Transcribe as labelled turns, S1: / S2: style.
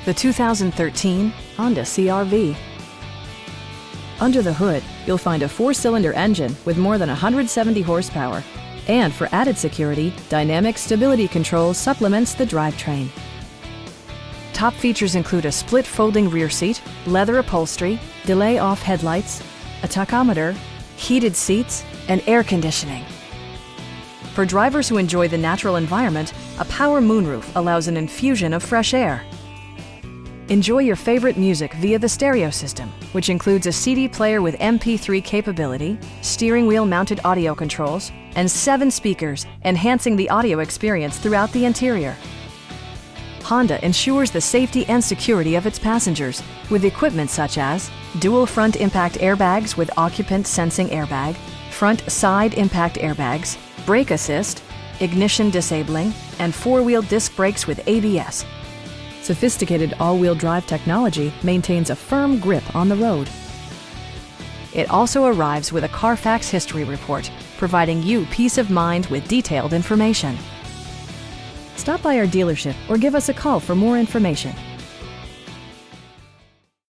S1: the 2013 Honda CR-V. Under the hood, you'll find a 4-cylinder engine with more than 170 horsepower. And for added security, dynamic stability control supplements the drivetrain. Top features include a split folding rear seat, leather upholstery, delay-off headlights, a tachometer, heated seats, and air conditioning. For drivers who enjoy the natural environment, a power moonroof allows an infusion of fresh air. Enjoy your favorite music via the stereo system, which includes a CD player with MP3 capability, steering wheel mounted audio controls, and 7 speakers, enhancing the audio experience throughout the interior. Honda ensures the safety and security of its passengers with equipment such as dual front impact airbags with occupant sensing airbag, front side impact airbags, brake assist, ignition disabling, and 4-wheel disc brakes with ABS. Sophisticated all-wheel drive technology maintains a firm grip on the road. It also arrives with a Carfax history report, providing you peace of mind with detailed information. Stop by our dealership or give us a call for more information.